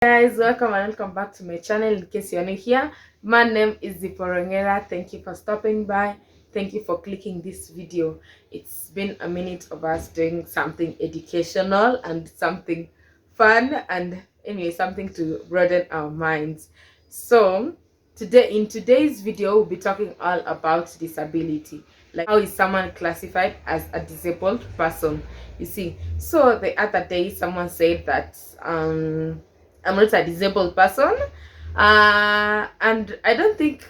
Guys, welcome and welcome back to my channel. In case you're new here, my name is Ziporongera. Thank you for stopping by. Thank you for clicking this video. It's been a minute of us doing something educational and something fun, and anyway, something to broaden our minds. So in today's video, we'll be talking all about disability. Like, how is someone classified as a disabled person? You see, so the other day someone said that I'm not a disabled person, and I don't think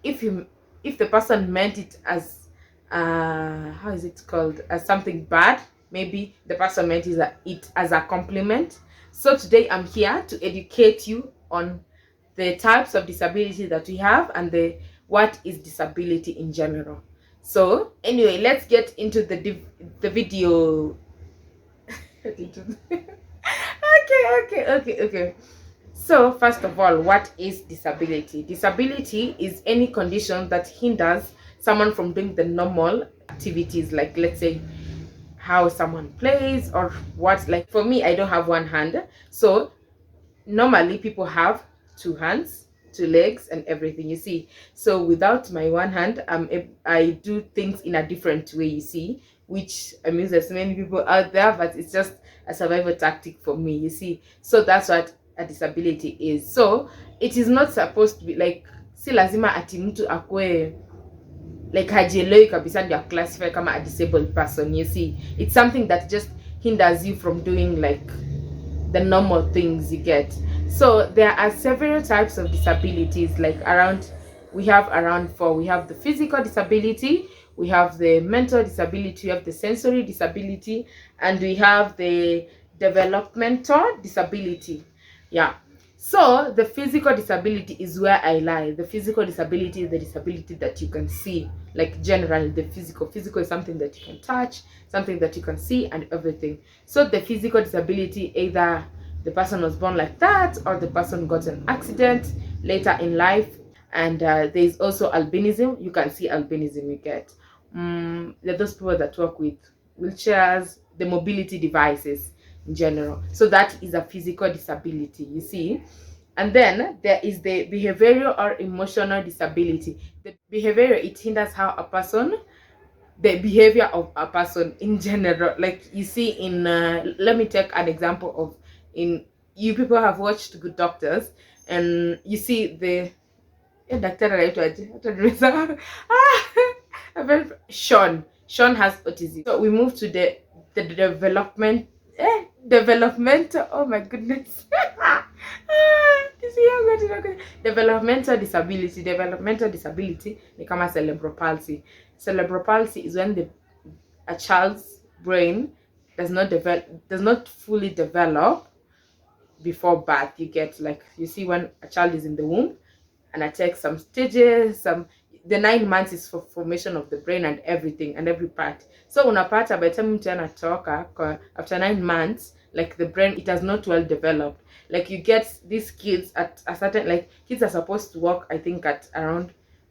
if you if the person meant it as how is it called, as something bad. Maybe the person meant it as a compliment. So today I'm here to educate you on the types of disability that we have and the what is disability in general. So anyway, let's get into the video. Okay. So first of all, what is disability? Disability is any condition that hinders someone from doing the normal activities, like let's say how someone plays or what. Like for me, I don't have one hand, so normally people have two hands, two legs and everything, you see. So without my one hand, I do things in a different way, you see, which amuses many people out there, but it's just a survival tactic for me, you see. So that's what a disability is. So it is not supposed to be like, si lazima ati mtu akwe like hajielewi kabisa ndio classify kama a disabled person, you see. It's something that just hinders you from doing like the normal things, you get. So there are several types of disabilities, like we have around four. We have the physical disability, we have the mental disability, we have the sensory disability, and we have the developmental disability. Yeah. So the physical disability is where I lie. The physical disability is the disability that you can see. Like generally, the physical is something that you can touch, something that you can see and everything. So the physical disability, either the person was born like that or the person got an accident later in life. And there's also albinism. You can see albinism, you get. There are those people that work with wheelchairs, the mobility devices in general. So that is a physical disability, you see. And then there is the behavioral or emotional disability. The behavioral, it hinders how a person, the behavior of a person in general. Like you see in let me take an example of, in, you people have watched Good Doctors, and you see the daktari anaitwaje? Hata nimesahau. Sean has autism. So we move to the developmental, oh my goodness. Developmental disability. Developmental disability ni kama cerebral palsy. Cerebral palsy is when a child's brain does not fully develop before birth, you get. Like you see, when a child is in the womb and I take some stages, the 9 months is for formation of the brain and everything and every part. So unapata by the time mtu anatoka after 9 months, like the brain, it has not well developed. Like you get these kids at a certain, like kids are supposed to walk, I think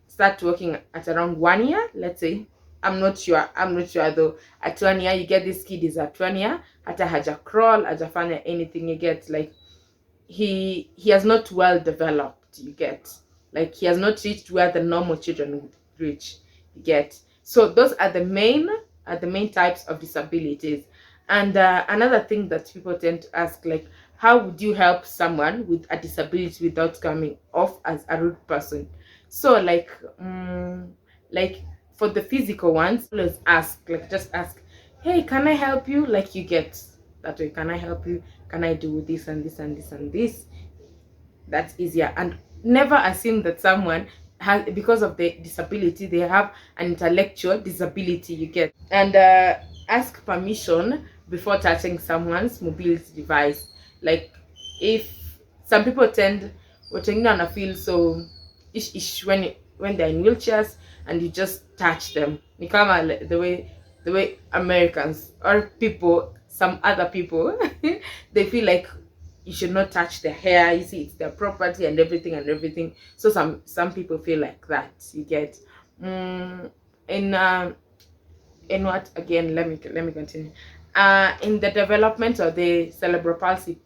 start working at around 1 year, let's say. I'm not sure though. At 1 year, you get this kid is at 1 year, hata haja crawl, hajafanya anything, you get. Like he has not well developed, you get. Like he has not reached where the normal children would reach, you get. So those are the main types of disabilities. And another thing that people tend to ask, like, how would you help someone with a disability without coming off as a rude person? So like for the physical ones, always ask, like just ask, hey, can I help you? Like you get that way, can I help you? Can I do this and this and this and this? That's easier. And never assume that someone has, because of the disability, they have an intellectual disability, you get. And ask permission before touching someone's mobility device. Like if some people tend, watching on a feel so ish when they're in wheelchairs and you just touch them, the way Americans or people, some other people they feel like you should not touch their hair, you see, it's their property and everything. So some people feel like that, you get. In what again, let me continue. In the development of the cerebral palsy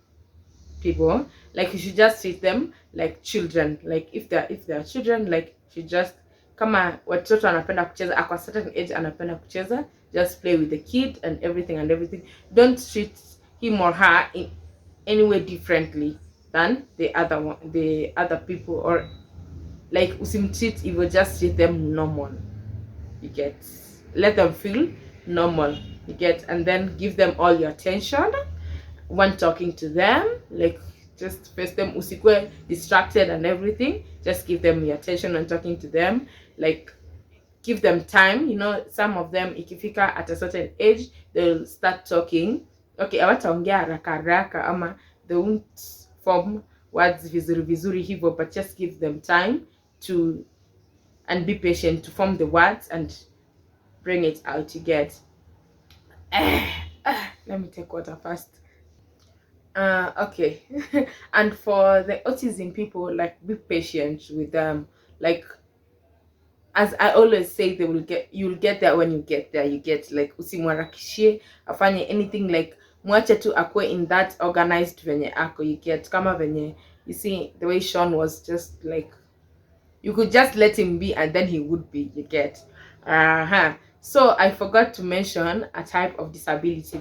people, like you should just treat them like children. Like if they're children, like you just, kama watoto anapenda kucheza, ako a certain age anapenda kucheza, just play with the kid and everything. Don't treat him or her in any way differently than the other people, or like usimtreat evil, just treat them normal, you get. Let them feel normal, you get, and then give them all your attention when talking to them. Like just face them, usikwe distracted and everything, just give them your attention when talking to them. Like give them time, some of them ikifika at a certain age they'll start talking. Okay, hawataongea haraka haraka, ama they won't form words vizuri vizuri hivyo, but just give them time to, and be patient to form the words and bring it out, you get. Let me take water first. Okay. And for the autism people, like be patient with them. Like as I always say, you'll get there when you get there, you get. Like usimwarakishie afanye anything, like mwache tu akwe in that organized venye ako, you get. Kama venye, you see the way Sean was, just like you could just let him be and then he would be, you get. So I forgot to mention a type of disability,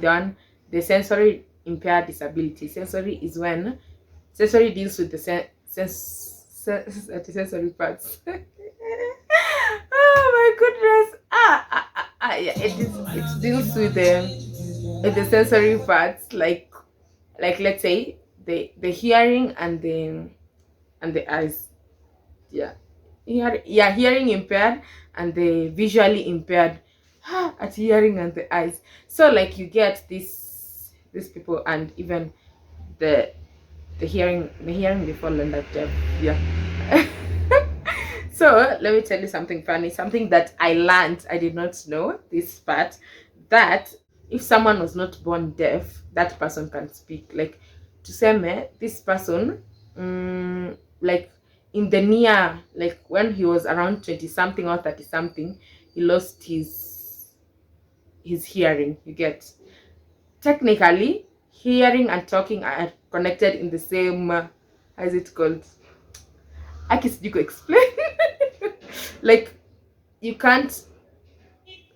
the sensory impaired disability. Sensory is when sensory deals with the sensory parts. Oh my goodness. Yeah, it deals with the sensory parts, like let's say the hearing and the eyes. Yeah. Hearing impaired and the visually impaired. At hearing and the eyes. So like you get these people, and even the hearing before that deaf. Yeah. So let me tell you something funny, something that I learned. I did not know this part, that if someone was not born deaf, that person can speak. Like tuseme this person, like in the near, like when he was around 20 something or 30 something, he lost his hearing, you get. Technically hearing and talking are connected in the same, how is it called, I guess you could explain. Like you can't,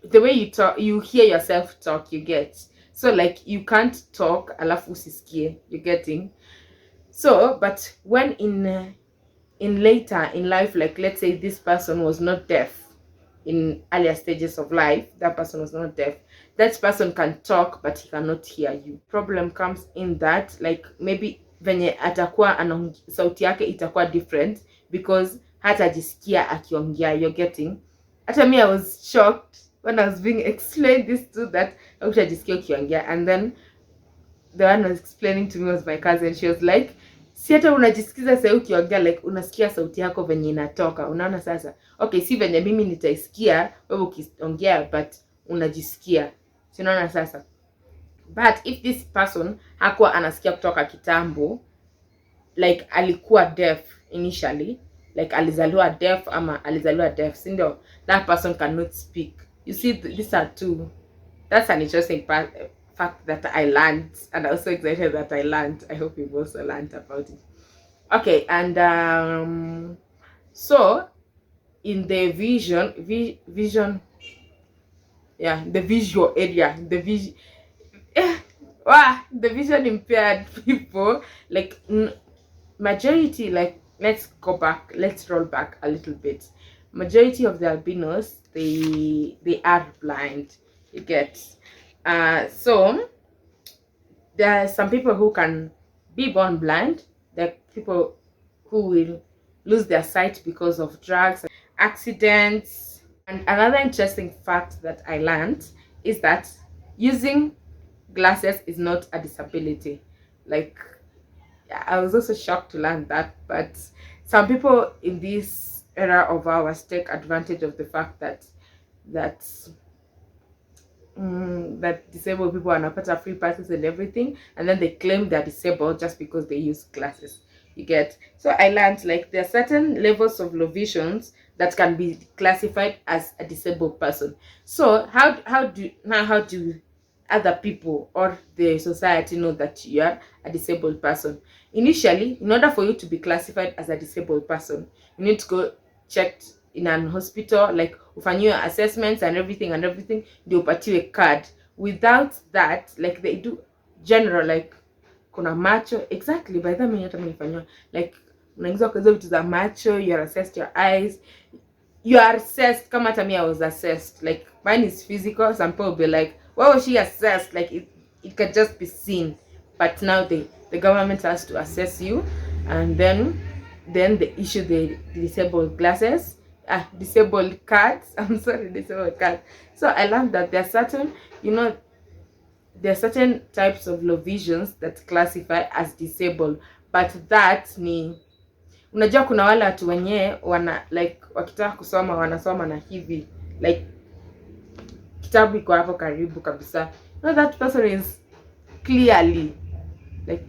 the way you talk, you hear yourself talk, you get. So like you can't talk alafu usisikie, you're getting. So but when in later in life, like let's say this person was not deaf in earlier stages of life, that person was not deaf, that person can talk but he cannot hear you. Problem comes in that, like maybe venye atakuwa sauti yake itakuwa different, because hatajisikia akiongea, you're getting. Hata me, I was shocked when I was being explained this too, that hatajisikia ukiongea. And then the one was explaining to me was my cousin. She was like, si hata unajisikiza sasa ukiongea, like unasikia sauti yako venye inatoka, unaona sasa. Okay, si venye mimi nitaisikia wewe ukiongea, but unajisikia, si unaona sasa. But if this person hakuwa anasikia kutoka kitambo, like alikuwa deaf initially, like alizaliwa deaf ama alizaliwa deaf, si ndio, that person cannot speak. You see, these are two. That's an interesting fact that I learned, and I'm so excited that I learned. I hope you've also learned about it. Okay, and so in the vision, yeah, the visual area, the vision impaired people, like majority, like let's roll back a little bit. Majority of the albinos, they are blind, you get. So there are some people who can be born blind. There are people who will lose their sight because of drugs, accidents. And another interesting fact that I learned is that using glasses is not a disability. Like I was also shocked to learn that, but some people in this era of ours take advantage of the fact that disabled people wanapata free passes and everything, and then they claim they're disabled just because they use glasses, you get. So I learned, like, there are certain levels of low visions that can be classified as a disabled person. So how do other people or the society know that you are a disabled person? initially, in order for you to be classified as a disabled person, you need to go checked in an hospital, like ufanyiwe assessments and everything, ndio upatiwe card. Without that, like they do general, like kuna macho exactly, by the time hata mnifanywa like unaingizwa kwa hizo vitu za macho, you are assessed your eyes, you are assessed. Kama hata me, I was assessed, like mine is physical. Some people will be like, why was she assessed? Like it can just be seen, but now the government has to assess you, and then they issue the disabled glasses, disabled cards. I'm sorry, disabled cards. So I learned that there are certain, you know, there are certain types of low visions that classify as disabled, but that ni unajua kuna wale watu wenyewe wana like wakitaka kusoma wanasoma na hivi like kitabu iko hapo karibu kabisa. No, that person is clearly like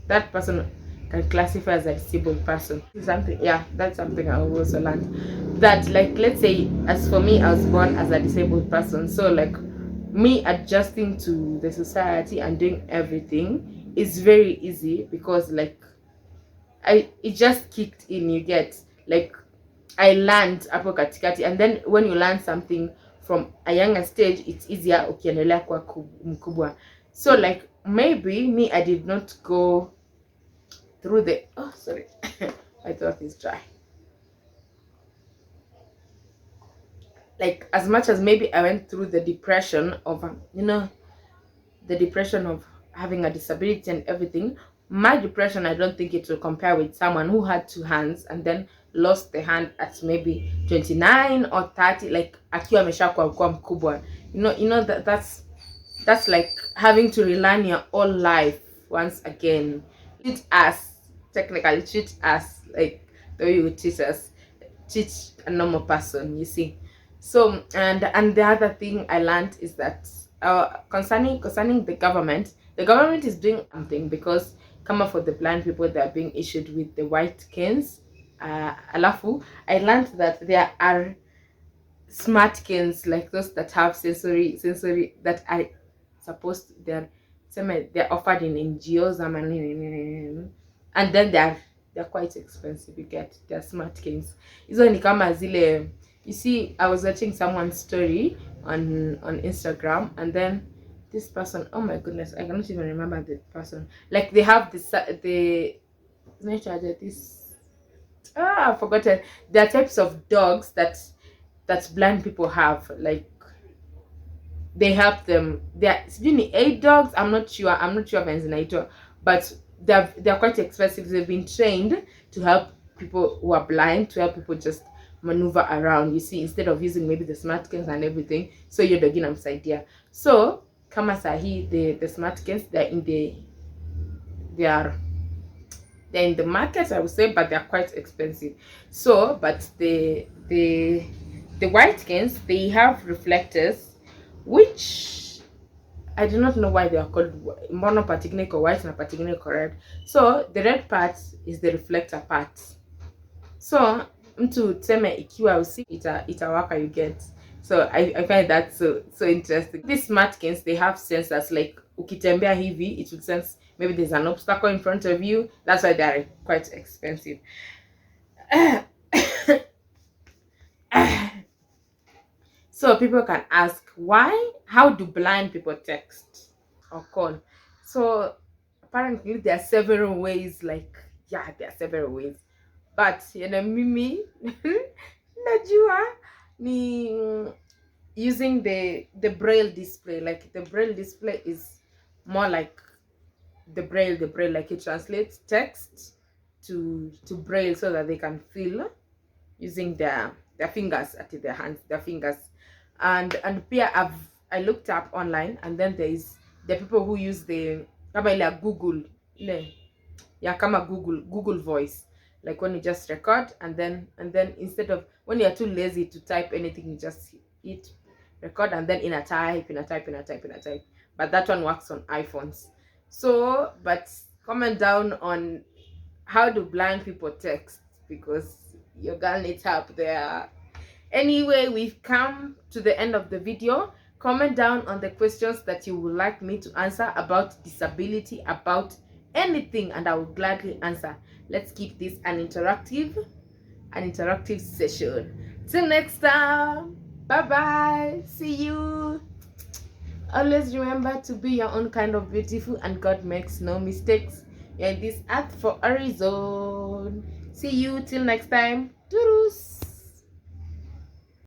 that person can classify as a disabled person. Something, yeah, that's something I also learned. That like let's say as for me, I was born as a disabled person, so like me adjusting to the society and doing everything is very easy because like it just kicked in, you get, like I learned hapo katikati, and then when you learn something from a younger stage, it's easier ukiendelea kwa mkubwa. So like maybe me, I did not go through the sorry I thought it's dry. Like as much as maybe I went through the depression of the depression of having a disability and everything, my depression, I don't think it will compare with someone who had two hands and then lost the hand at maybe 29 or 30, like akiwa ameshakuwa kuwa mkubwa. That's like having to relearn your whole life once again. Treat us like the way you would teach a normal person, you see. So and the other thing I learned is that concerning the government is doing something, because kama for the blind people, they are being issued with the white canes. Alafu I learned that there are smart canes, like those that have sensory that are supposed, they're offered in NGOs, and then they're quite expensive. You get, they're smart canes. Hizo ni kama zile, you see, I was watching someone's story on Instagram, and then this person, oh my goodness, I cannot even remember the person. Like they have this I've forgotten. There are types of dogs that blind people have, like they help them. They're 8 dogs. I'm not sure if it's an 8, but they're quite expensive. They've been trained to help people who are blind, to help people just maneuver around, you see, instead of using maybe the smart canes and everything. So you're dogging upside here. So kama sahi, the smart canes, they're in the market, I would say, but they're quite expensive. So but the white canes, they have reflectors, which I do not know why they are called mono particularly white and particularly red. So the red part is the reflector part. So mtu tuseme ikiwa usi itawaka, you get. So I find that so interesting. These smart canes, they have sensors, like ukitembea hivi, it will sense maybe there's an obstacle in front of you. That's why they are quite expensive. So people can ask, how do blind people text or call? So apparently there are several ways, like there are several ways, but mimi najua ni using the braille display. Like the braille display is more like the braille, like it translates text to braille so that they can feel using their fingers at their hands, their fingers. And pia I looked up online, and then there is the people who use the kama ile Google kama Google voice, like when you just record and then instead of, when you're too lazy to type anything, you just hit record and then in a type. But that one works on iPhones. So but comment down on how do blind people text, because your girl needs help there. Anyway, we've come to the end of the video. Comment down on the questions that you would like me to answer about disability, about anything, and I will gladly answer. Let's keep this an interactive session. Till next time, bye bye, see you. Always remember to be your own kind of beautiful, and God makes no mistakes. You're in this earth for a reason. See you till next time.